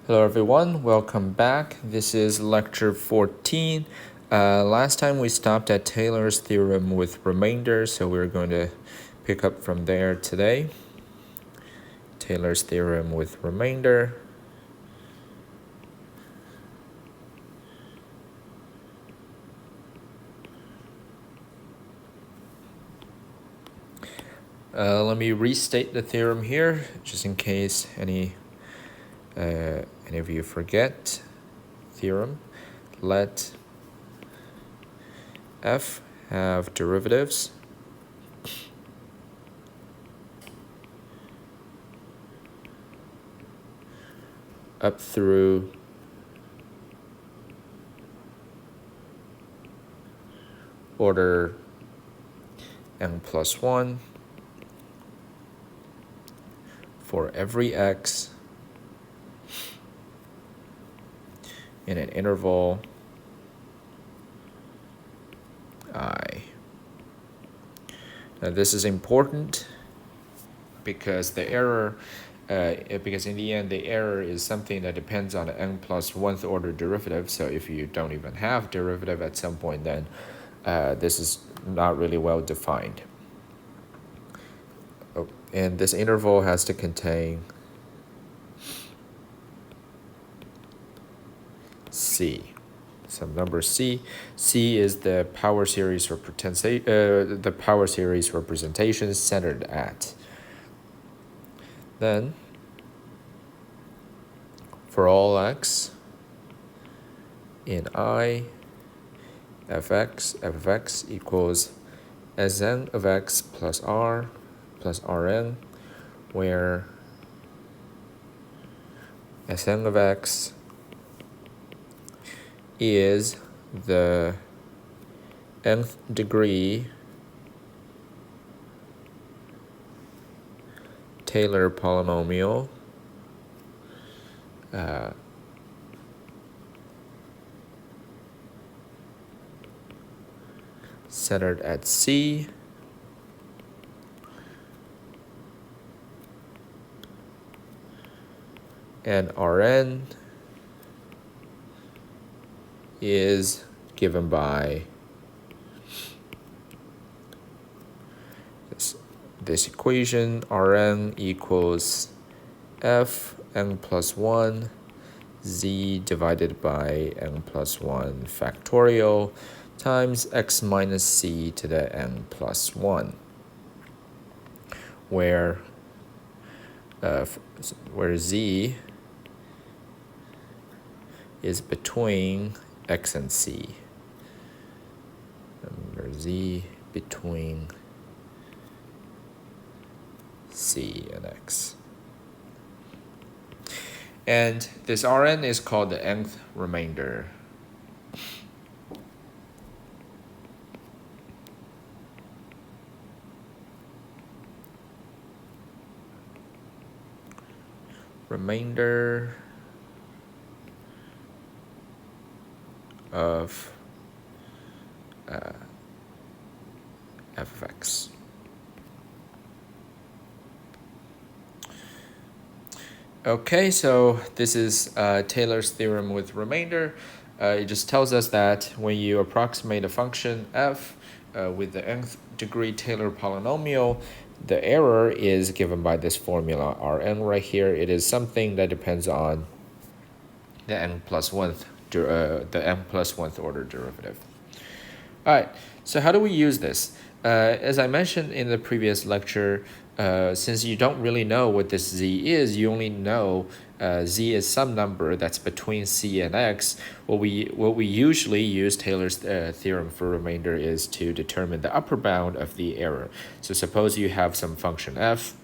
Hello everyone, welcome back. This is lecture 14. Last time we stopped at Taylor's theorem with remainder, so we're going to pick up from there today. Taylor's theorem with remainder. Let me restate the theorem here, just in case any of you forget. Theorem: let f have derivatives up through order n plus 1 for every x in an interval I. Now this is important because the error, because in the end the error is something that depends on the n plus 1th order derivative. So if you don't even have derivative at some point, then this is not really well defined. Oh, and this interval has to contain C. Some number C. C is the power series representation centered at. Then, for all x in I, f of x equals Sn of x plus r plus Rn, where Sn of x is the nth degree Taylor polynomial centered at C, and Rn is given by this equation. Rn equals f n plus 1 z divided by n plus 1 factorial times x minus c to the n plus 1, where z is between x and c. Remember, z between c and x. And this Rn is called the nth remainder. Remainder of f of x. Okay, so this is Taylor's theorem with remainder. It just tells us that when you approximate a function f with the nth degree Taylor polynomial, the error is given by this formula Rn right here. It is something that depends on the n plus 1th order derivative. All right, so how do we use this? As I mentioned in the previous lecture, since you don't really know what this z is, you only know z is some number that's between c and x. What we usually use Taylor's theorem for remainder is to determine the upper bound of the error. So suppose you have some function f,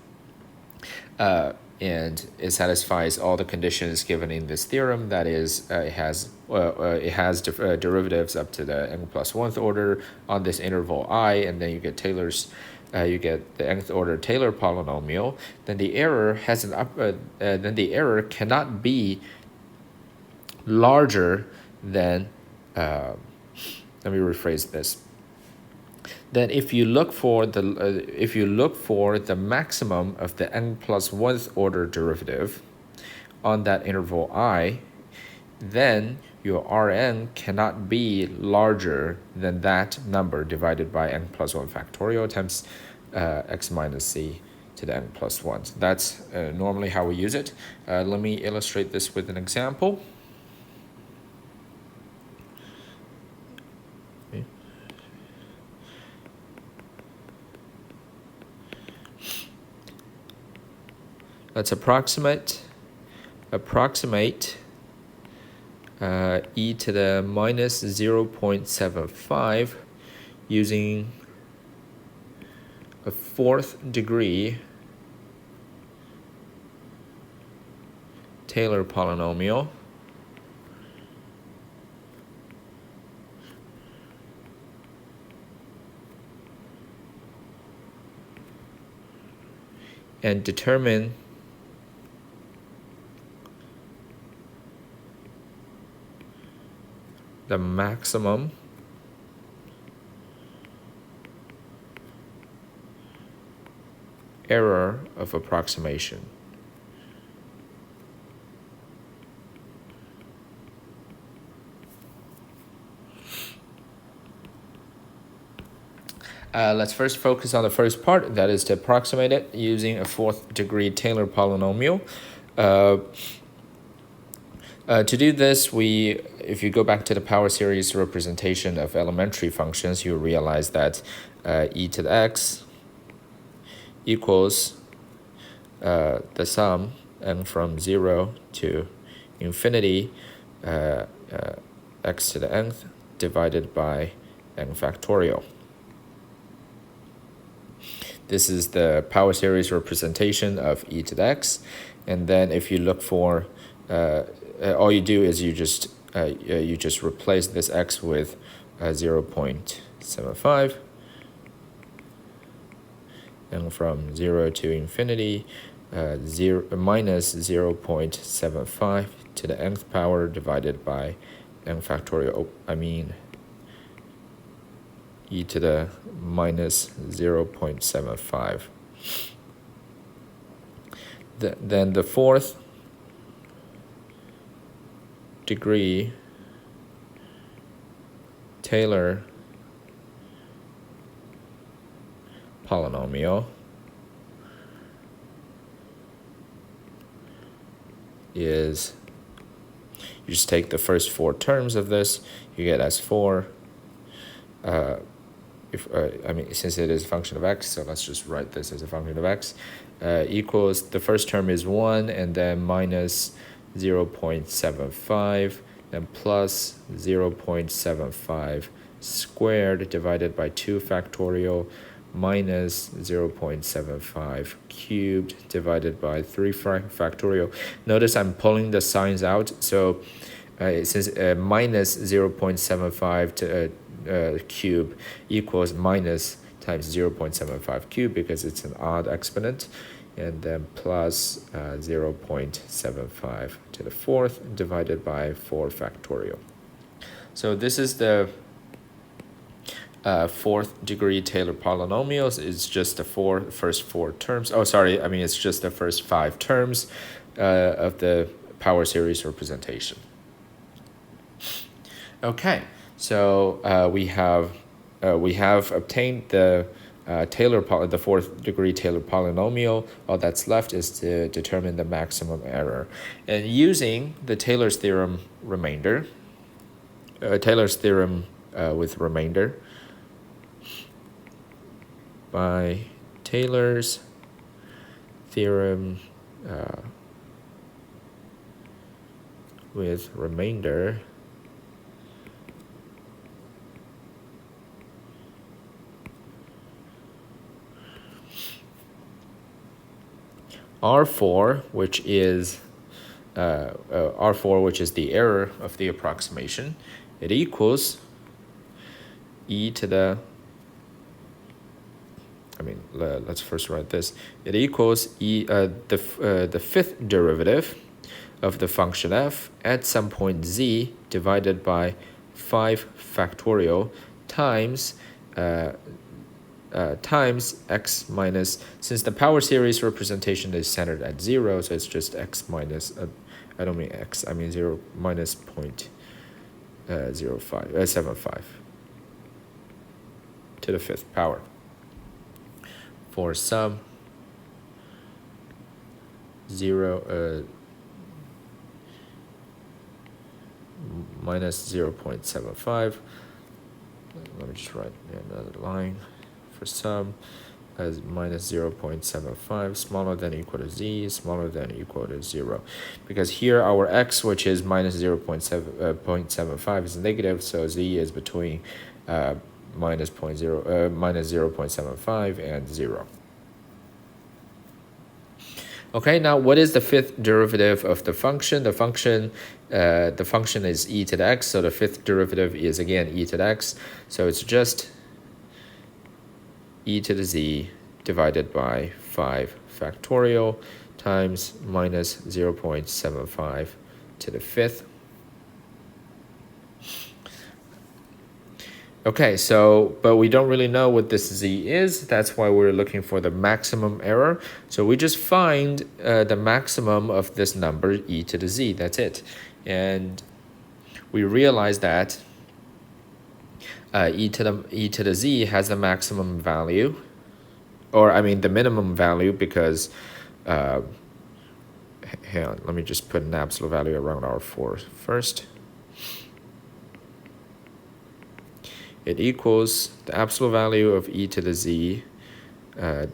and it satisfies all the conditions given in this theorem. That is, it has derivatives up to the n plus 1th order on this interval I, and then you get you get the nth order Taylor polynomial. Then the error has then the error cannot be larger than. Let me rephrase this. Then if you look for the maximum of the n plus 1th order derivative on that interval I, then your Rn cannot be larger than that number divided by n plus 1 factorial times x minus c to the n plus 1. So that's normally how we use it. Let me illustrate this with an example. Okay. Let's approximate e to the minus 0.75 using a fourth degree Taylor polynomial. And determine the maximum error of approximation. Let's first focus on the first part, that is to approximate it using a fourth degree Taylor polynomial. To do this, if you go back to the power series representation of elementary functions, you realize that e to the x equals the sum n from 0 to infinity x to the nth divided by n factorial. This is the power series representation of e to the x. And then if you look for, all you do is you just replace this x with 0.75. And from 0 to infinity, minus 0.75 to the nth power divided by n factorial, e to the minus 0.75. Then the fourth degree Taylor polynomial is, you just take the first four terms of this, you get S4. Since it is a function of x, so let's just write this as a function of x, equals, the first term is 1, and then minus 0.75, then plus 0.75 squared divided by 2 factorial, minus 0.75 cubed divided by 3 factorial. Notice I'm pulling the signs out, so since minus 0.75 to cube equals minus times 0.75 cube because it's an odd exponent, and then plus 0.75 to the fourth divided by 4 factorial. So this is the fourth degree Taylor polynomials. It's just the first four terms. It's just the first 5 terms of the power series representation. Okay, so we have obtained the the fourth degree Taylor polynomial. All that's left is to determine the maximum error, and using the Taylor's theorem remainder, Taylor's theorem with remainder, by Taylor's theorem with remainder, R4, which is R4, which is the error of the approximation, it equals e to the, let's first write this. It equals the fifth derivative of the function f at some point z divided by 5 factorial times times x minus, since the power series representation is centered at 0, so it's just x minus I don't mean x, I mean 0 minus 0.75 to the fifth power. For some 0.75. Let me just write another line. For some as minus 0.75 smaller than or equal to z, smaller than or equal to 0. Because here our x, which is minus 0.75, is negative, so z is between minus 0.75 and 0. Okay, now what is the fifth derivative of the function? The function is e to the x, so the fifth derivative is again e to the x. So it's just e to the z divided by 5 factorial times minus 0.75 to the fifth. Okay, so, but we don't really know what this z is. That's why we're looking for the maximum error. So we just find the maximum of this number, e to the z. That's it. And we realize that e to the z has the maximum value, or I mean the minimum value, because hang on, let me just put an absolute value around our 4 first. It equals the absolute value of e to the z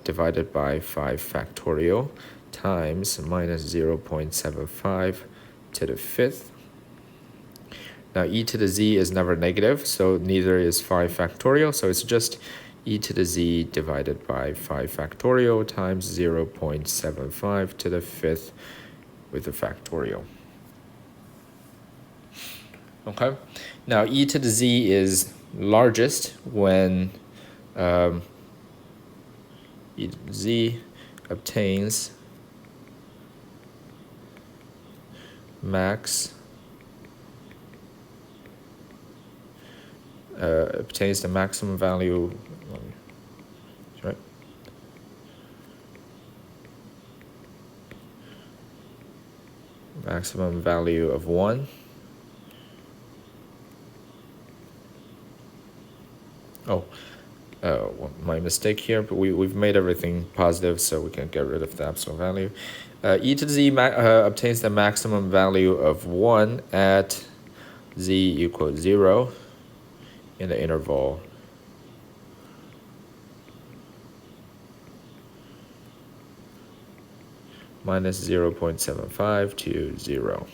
divided by 5 factorial times minus 0.75 to the fifth. Now e to the z is never negative, so neither is 5 factorial, so it's just e to the z divided by 5 factorial times 0.75 to the fifth with the factorial. Okay, now e to the z is largest when e to the z obtains obtains the maximum value, right? Maximum value of 1. Well, my mistake here, but we've made everything positive, so we can get rid of the absolute value. E to the z obtains the maximum value of 1 at z equals 0 in the interval minus 0.75 to 0.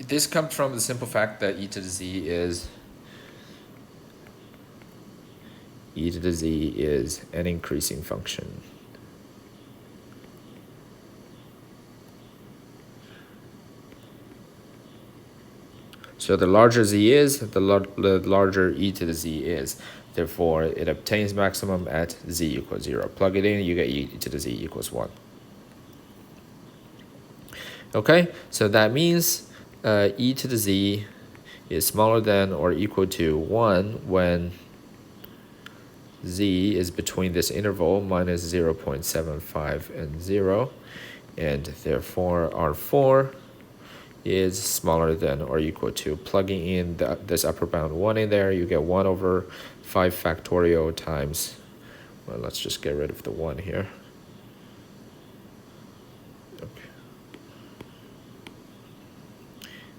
This comes from the simple fact that e to the z is an increasing function. So the larger z is, the larger e to the z is. Therefore, it obtains maximum at z equals 0. Plug it in, you get e to the z equals 1. Okay, so that means e to the z is smaller than or equal to 1 when z is between this interval minus 0.75 and 0, and therefore R4 is smaller than or equal to, plugging in this upper bound 1 in there, you get 1 over 5 factorial times, well, let's just get rid of the 1 here. Okay.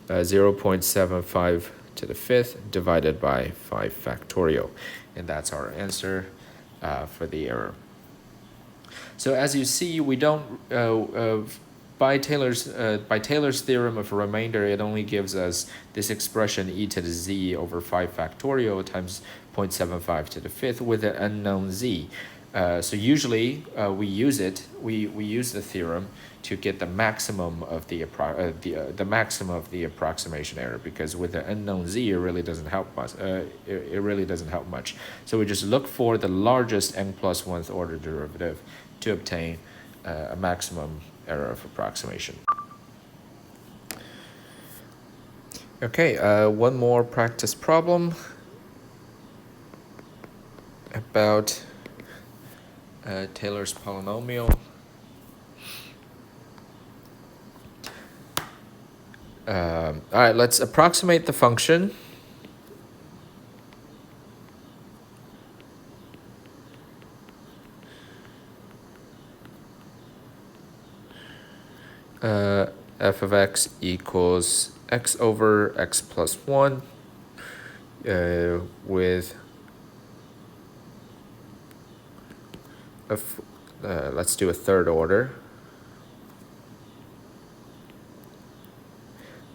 0.75 to the fifth divided by 5 factorial. And that's our answer for the error. So as you see, we don't, by Taylor's theorem of remainder, it only gives us this expression e to the z over 5 factorial times 0.75 to the fifth with an unknown z. So usually we use the theorem to get the maximum of the maximum of the approximation error, because with the unknown z it really doesn't help us. It really doesn't help much. So we just look for the largest n+1th order derivative to obtain a maximum error of approximation. Okay, one more practice problem about Taylor's polynomial. All right, let's approximate the function. F of x equals x over x plus 1 with let's do a third order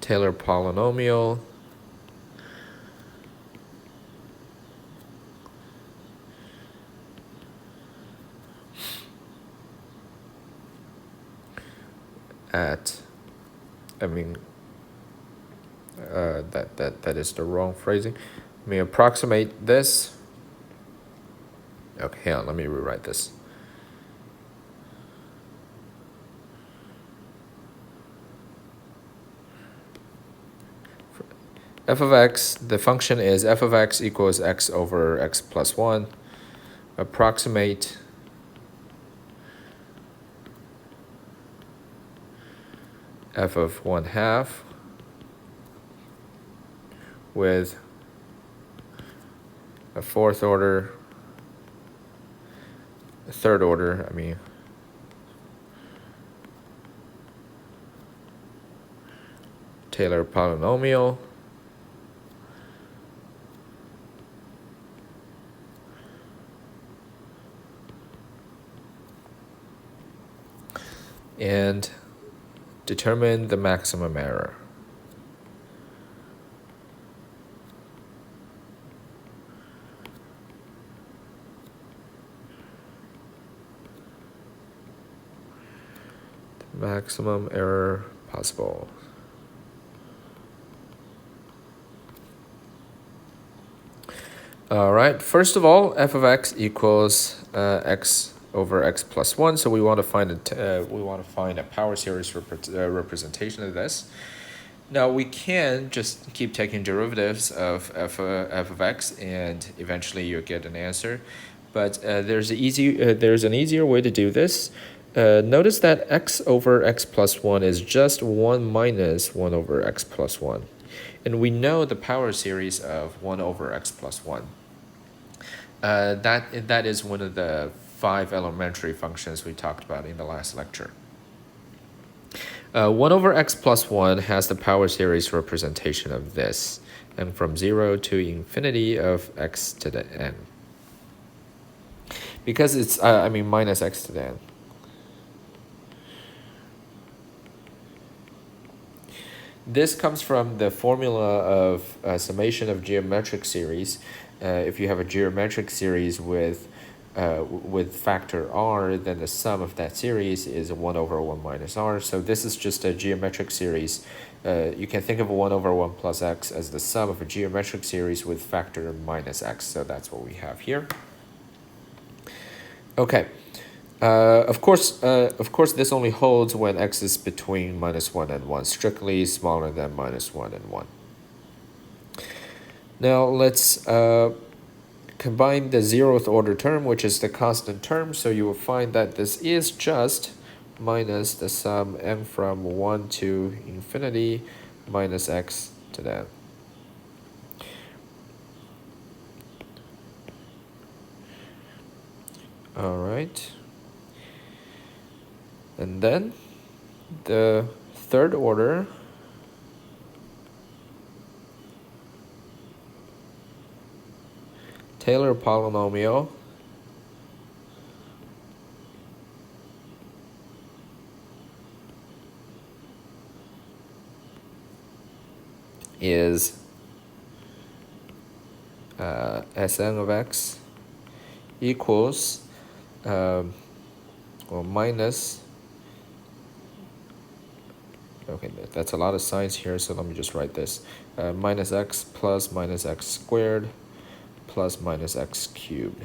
Taylor polynomial at, that is the wrong phrasing. Let me approximate this. Okay, hang on, let me rewrite this. F of x, the function is f of x equals x over x plus 1. Approximate f of 1/2 with a third order, Taylor polynomial and determine the maximum error. The maximum error possible. All right, first of all, f of x equals x over x plus 1. So we want to find a power series representation of this. Now we can just keep taking derivatives of f of x, and eventually you'll get an answer. But there's an easier way to do this. Notice that x over x plus 1 is just 1 minus 1 over x plus 1. And we know the power series of 1 over x plus 1. That is one of the 5 elementary functions we talked about in the last lecture. 1 over x plus 1 has the power series representation of this, and from 0 to infinity of x to the n. Because it's, minus x to the n. This comes from the formula of summation of geometric series. If you have a geometric series with factor r, then the sum of that series is 1 over 1 minus r. So this is just a geometric series. You can think of 1 over 1 plus x as the sum of a geometric series with factor minus x. So that's what we have here. Okay. Of course, this only holds when x is between minus 1 and 1, strictly smaller than minus 1 and 1. Now let's combine the 0th order term, which is the constant term. So you will find that this is just minus the sum n from 1 to infinity minus x to the n. All right. And then the third order Taylor polynomial is Sn of x equals minus, okay, that's a lot of signs here, so let me just write this. Minus x plus minus x squared plus minus x cubed.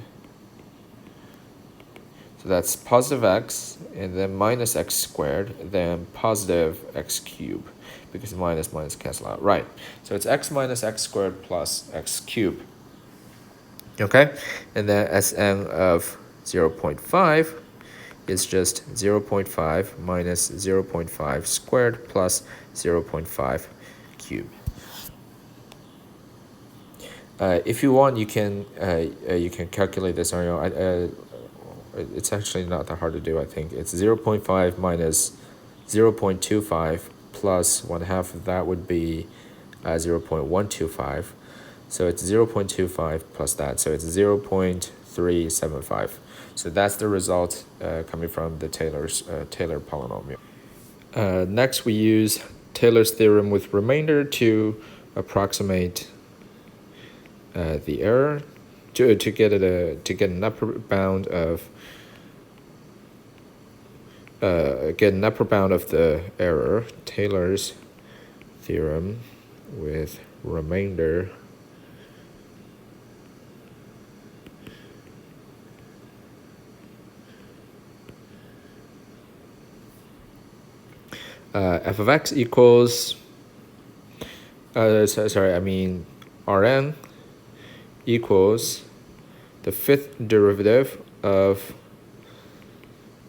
So that's positive x, and then minus x squared, then positive x cubed, because minus cancel out. Right, so it's x minus x squared plus x cubed. Okay, and then Sn of 0.5 is just 0.5 minus 0.5 squared plus 0.5 cubed. If you want, you can calculate this on your own. It's actually not that hard to do, I think. It's 0.5 minus 0.25 plus 1/2 of that would be 0.125. So it's 0.25 plus that, so it's 0.375. So that's the result coming from the Taylor polynomial. Next, we use Taylor's theorem with remainder to approximate the error to get an upper bound of the error. Taylor's theorem with remainder f of x equals Rn equals the fifth derivative of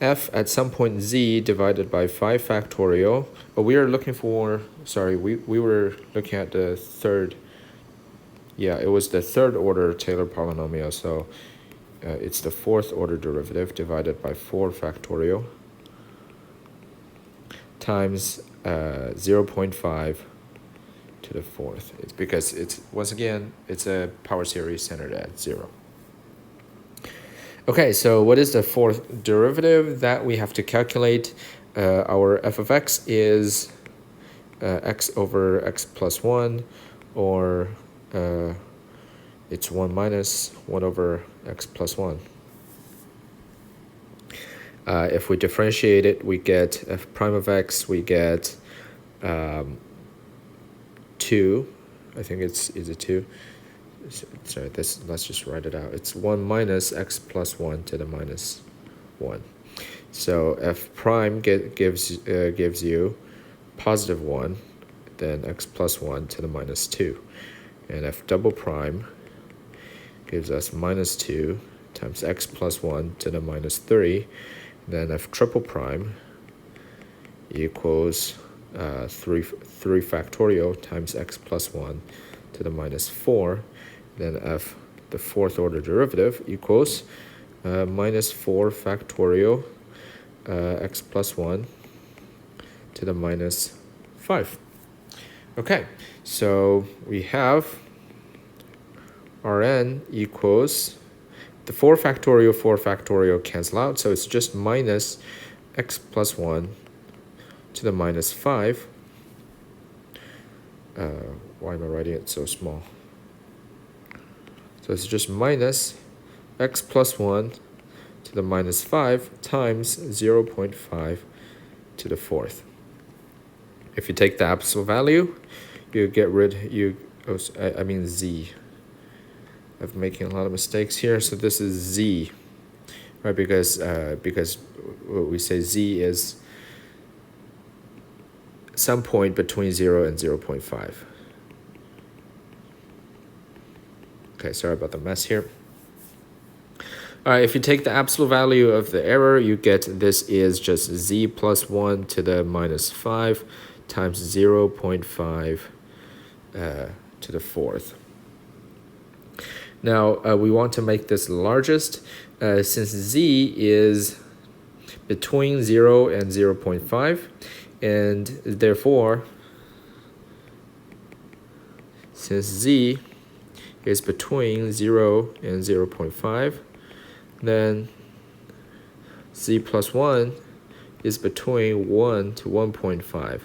f at some point z divided by 5 factorial. We are looking for, we were looking at the third, it was the third order Taylor polynomial, so it's the fourth order derivative divided by 4 factorial times 0.5 to the fourth. It's because it's, once again, it's a power series centered at 0. Okay, so what is the fourth derivative that we have to calculate? Our f of x is x over x plus 1, or it's 1 minus 1 over x plus 1. If we differentiate it, we get f prime of x, we get 2. I think is it 2? Sorry, let's just write it out. It's 1 minus x plus 1 to the minus 1. So f prime gives you positive 1, then x plus 1 to the minus 2. And f double prime gives us minus 2 times x plus 1 to the minus 3. Then f triple prime equals 3 factorial times x plus 1 to the minus 4. Then f, the fourth order derivative, equals minus 4 factorial x plus 1 to the minus 5. Okay, so we have Rn equals, the 4 factorial cancel out, so it's just minus x plus 1 to the minus 5. Why am I writing it so small? So it's just minus x plus 1 to the minus 5 times 0.5 to the fourth. If you take the absolute value, you get rid, z. I'm making a lot of mistakes here. So this is z, right? Because we say z is some point between 0 and 0.5. Okay, sorry about the mess here. All right, if you take the absolute value of the error, you get this is just z plus 1 to the minus 5 times 0.5 to the fourth. Now, we want to make this largest. Since z is between 0 and 0.5, and therefore, since z is between 0 and 0.5, then z plus 1 is between 1 to 1.5.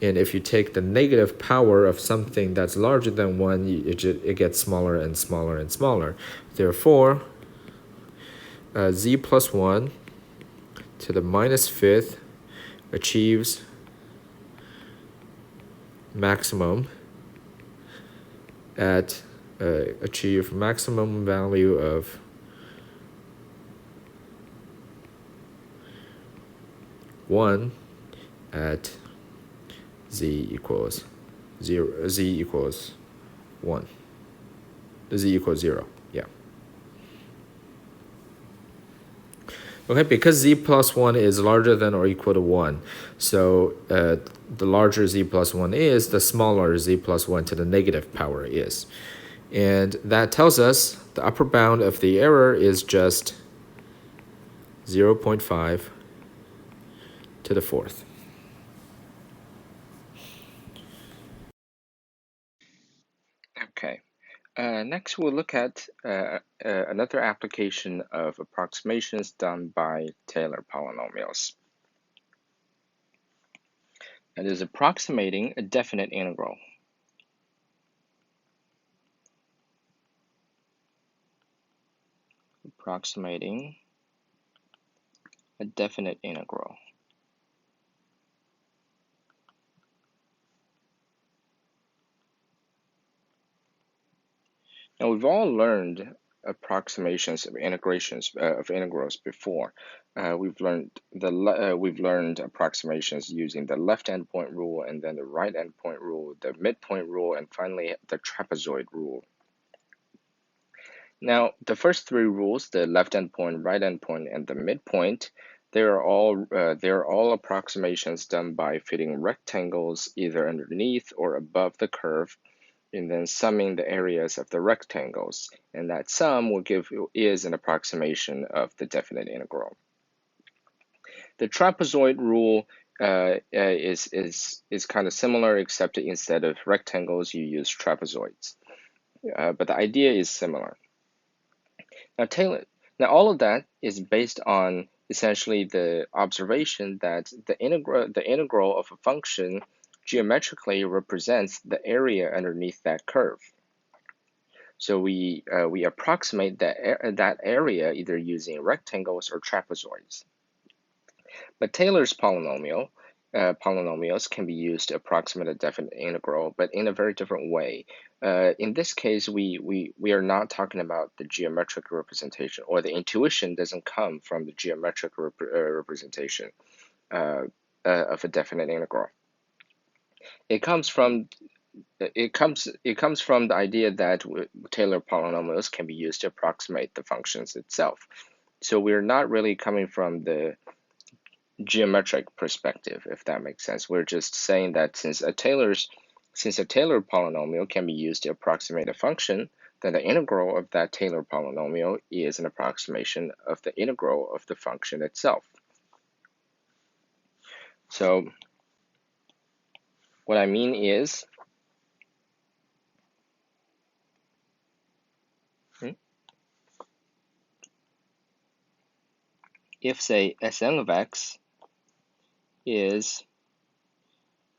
And if you take the negative power of something that's larger than 1, it gets smaller and smaller and smaller. Therefore, z plus 1 to the minus 5th achieves maximum at achieve maximum value of 1 at z equals 0. Z equals 1. Z equals 0. Yeah. Okay, because z plus 1 is larger than or equal to 1, so the larger z plus 1 is, the smaller z plus 1 to the negative power is. And that tells us the upper bound of the error is just 0.5 to the fourth. Okay. Next, we'll look at another application of approximations done by Taylor polynomials. That is approximating a definite integral. Approximating a definite integral. Now, we've all learned approximations of integrations of integrals before. We've learned approximations using the left endpoint rule, and then the right endpoint rule, the midpoint rule, and finally the trapezoid rule. Now, the first three rules, the left endpoint, right endpoint, and the midpoint, they're all approximations done by fitting rectangles either underneath or above the curve, and then summing the areas of the rectangles, and that sum will give is an approximation of the definite integral. The trapezoid rule is kind of similar, except instead of rectangles, you use trapezoids, but the idea is similar. Now all of that is based on essentially the observation that the integral of a function geometrically represents the area underneath that curve. So we approximate that area either using rectangles or trapezoids. But Taylor's polynomials can be used to approximate a definite integral, but in a very different way. In this case, we are not talking about the geometric representation, or the intuition doesn't come from the geometric representation of a definite integral. It comes from the idea that Taylor polynomials can be used to approximate the functions itself. So we're not really coming from the geometric perspective, if that makes sense. We're just saying that since a Taylor polynomial can be used to approximate a function, then the integral of that Taylor polynomial is an approximation of the integral of the function itself. So what I mean is, if say Sn of x is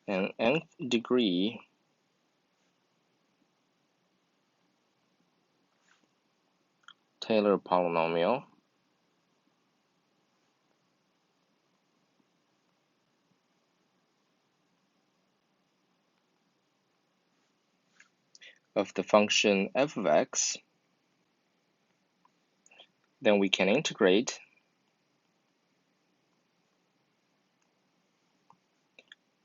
an nth degree Taylor polynomial of the function f of x, then we can integrate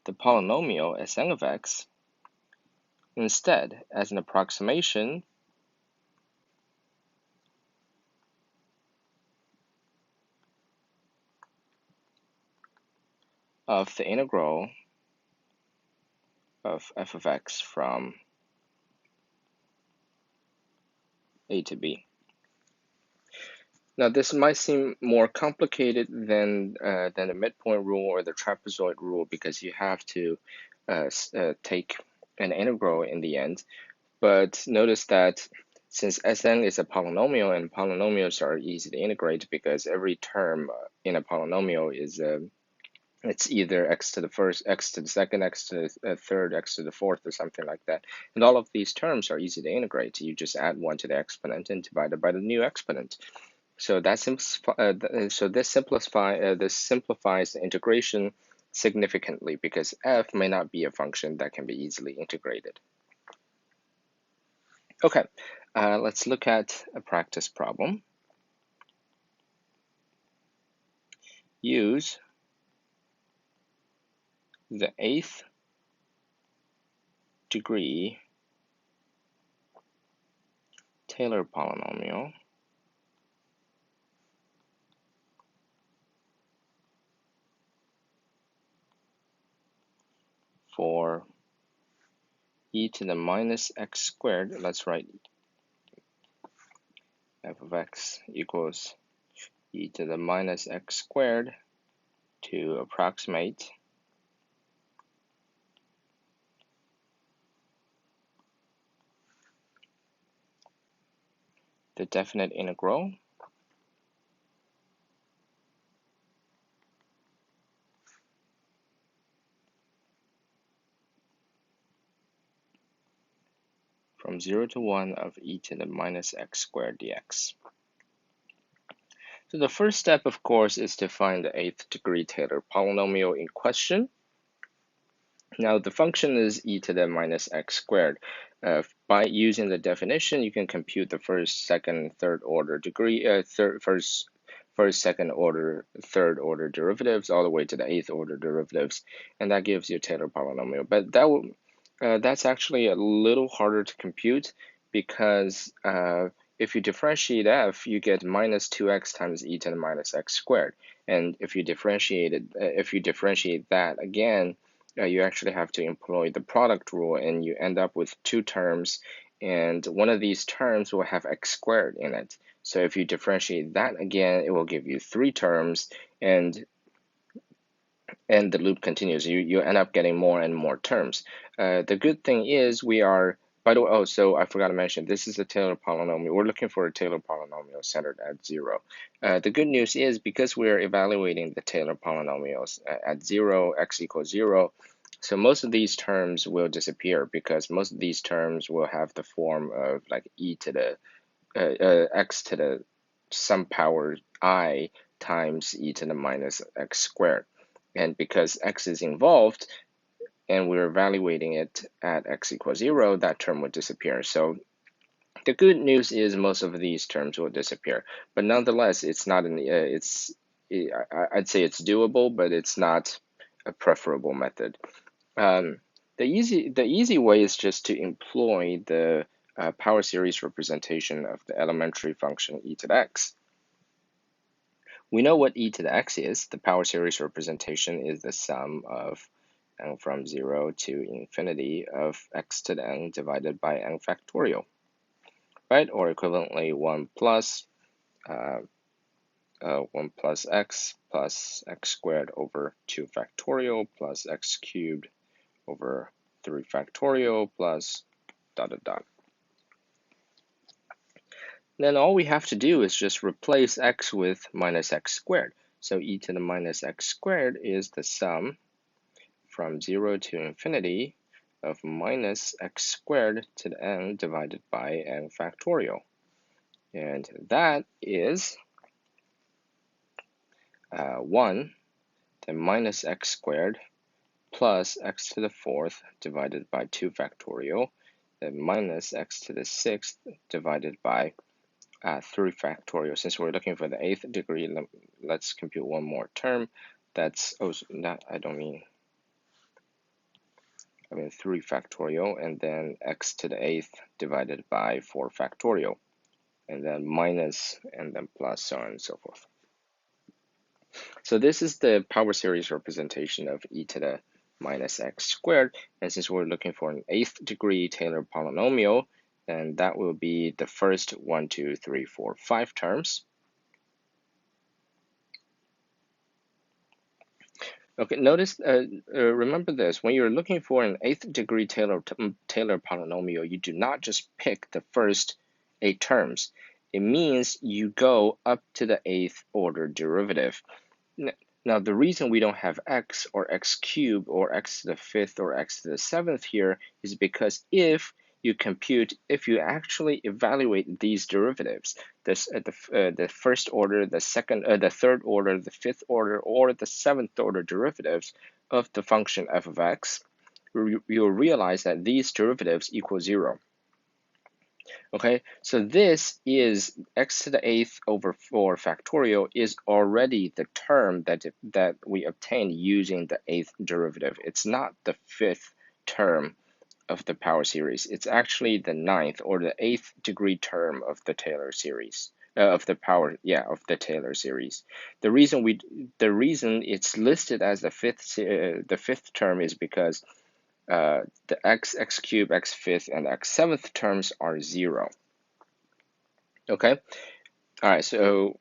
the polynomial Sn of x instead as an approximation of the integral of f of x from a to b. Now, this might seem more complicated than the midpoint rule or the trapezoid rule, because you have to take an integral in the end. But notice that since Sn is a polynomial, and polynomials are easy to integrate because every term in a polynomial is it's either x to the first, x to the second, x to the third, x to the fourth, or something like that. And all of these terms are easy to integrate. You just add 1 to the exponent and divide it by the new exponent. So this simplifies the integration significantly, because f may not be a function that can be easily integrated. Okay, let's look at a practice problem. Use the 8th degree Taylor polynomial for e to the minus x squared, let's write f of x equals e to the minus x squared to approximate the definite integral from 0 to 1 of e to the minus x squared dx. So the first step, of course, is to find the 8th degree Taylor polynomial in question. Now the function is e to the minus x squared. By using the definition, you can compute the first, second, third order degree, first, second order, third order derivatives, all the way to the 8th order derivatives, and that gives you a Taylor polynomial. But that's actually a little harder to compute because if you differentiate f, you get minus 2x times e to the minus x squared. And if you differentiate that again, you actually have to employ the product rule, and you end up with two terms, and one of these terms will have x squared in it. So if you differentiate that again, it will give you three terms, and the loop continues. You end up getting more and more terms. The good thing is we are, by the way, oh, so I forgot to mention, this is a Taylor polynomial. We're looking for a Taylor polynomial centered at 0. The good news is because we're evaluating the Taylor polynomials at 0, x equals 0, so most of these terms will disappear because most of these terms will have the form of like e to the x to the some power I times e to the minus x squared. And because x is involved and we're evaluating it at x equals 0, that term would disappear. So the good news is most of these terms will disappear. But nonetheless, it's not I'd say it's doable, but it's not a preferable method. The easy way is just to employ the power series representation of the elementary function e to the x. We know what e to the x is. The power series representation is the sum of n from 0 to infinity of x to the n divided by n factorial, right? Or equivalently 1 plus x plus x squared over 2 factorial plus x cubed over 3 factorial plus dot dot dot. Then all we have to do is just replace x with minus x squared. So e to the minus x squared is the sum from 0 to infinity of minus x squared to the n divided by n factorial. And that is 1, then minus x squared plus x to the 4th divided by 2 factorial, then minus x to the 6th divided by 3 factorial. Since we're looking for the 8th degree, let's compute one more term. That's, oh, that I mean 3 factorial, and then x to the 8th divided by 4 factorial, and then minus, and then plus, so on and so forth. So this is the power series representation of e to the minus x squared, and since we're looking for an 8th degree Taylor polynomial, and that will be the first 1, 2, 3, 4, 5 terms. Okay, notice, remember this, when you're looking for an 8th degree Taylor polynomial, you do not just pick the first 8 terms. It means you go up to the 8th order derivative. Now, the reason we don't have x or x cubed or x to the 5th or x to the 7th here is because if you actually evaluate these derivatives, the first order, the second, the third order, the 5th order, or the 7th order derivatives of the function f of x, you'll realize that these derivatives equal 0. Okay, so this is x to the 8th over 4 factorial is already the term that we obtained using the 8th derivative. It's not the 5th term of the power series. It's actually the 9th or the 8th degree term of the Taylor series. Of the Taylor series. The reason it's listed as the fifth term is because the x cubed, x fifth, and x seventh terms are 0. Okay, all right, so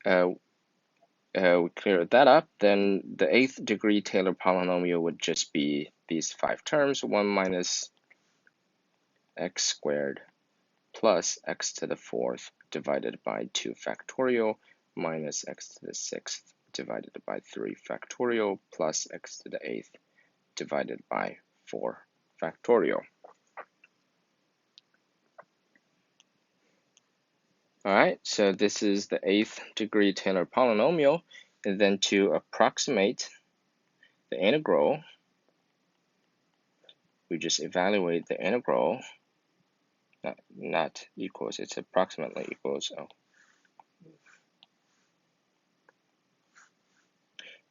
we clear that up, then the 8th degree Taylor polynomial would just be these 5 terms, 1 minus x squared plus x to the 4th divided by 2 factorial minus x to the 6th divided by 3 factorial plus x to the 8th divided by 4 factorial. All right, so this is the 8th degree Taylor polynomial, and then to approximate the integral, we just evaluate the integral, not equals, it's approximately equals,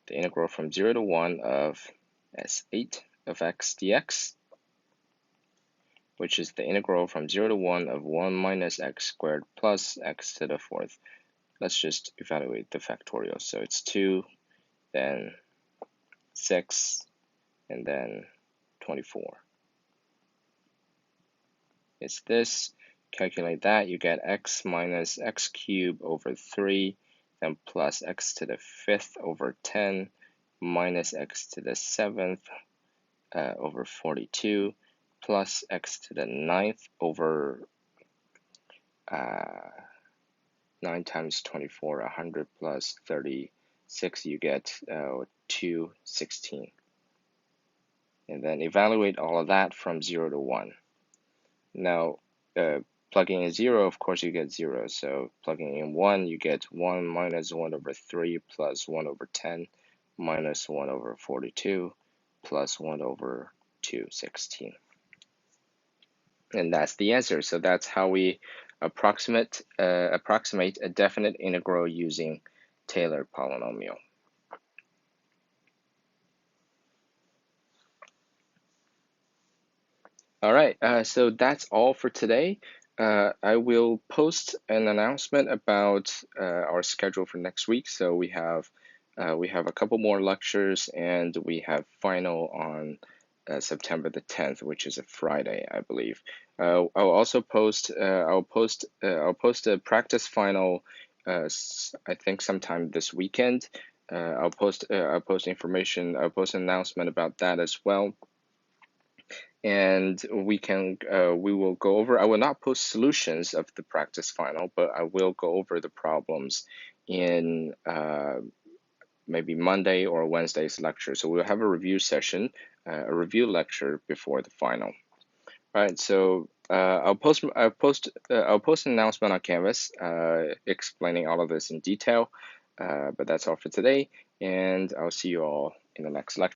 the integral from 0 to 1 of S8 of x dx, which is the integral from 0 to 1 of 1 minus x squared plus x to the 4th. Let's just evaluate the factorial. So it's 2, then 6, and then 24. It's this. Calculate that. You get x minus x cubed over 3, then plus x to the 5th over 10, minus x to the 7th over 42, plus x to the 9th over 9 times 24, 100 plus 36, you get 216. And then evaluate all of that from 0 to 1. Now, plugging in 0, of course, you get 0. So plugging in 1, you get 1 minus 1 over 3 plus 1 over 10 minus 1 over 42 plus 1 over 216. And that's the answer. So that's how we approximate a definite integral using Taylor polynomial. All right, so that's all for today. I will post an announcement about our schedule for next week. So we have a couple more lectures, and we have final on September the 10th, which is a Friday, I believe. I'll also post I'll post a practice final. I think sometime this weekend. I'll post information. I'll post an announcement about that as well. And we will go over. I will not post solutions of the practice final, but I will go over the problems in maybe Monday or Wednesday's lecture. So we'll have a review session, a review lecture before the final. All right, so I'll post an announcement on Canvas explaining all of this in detail. But that's all for today, and I'll see you all in the next lecture.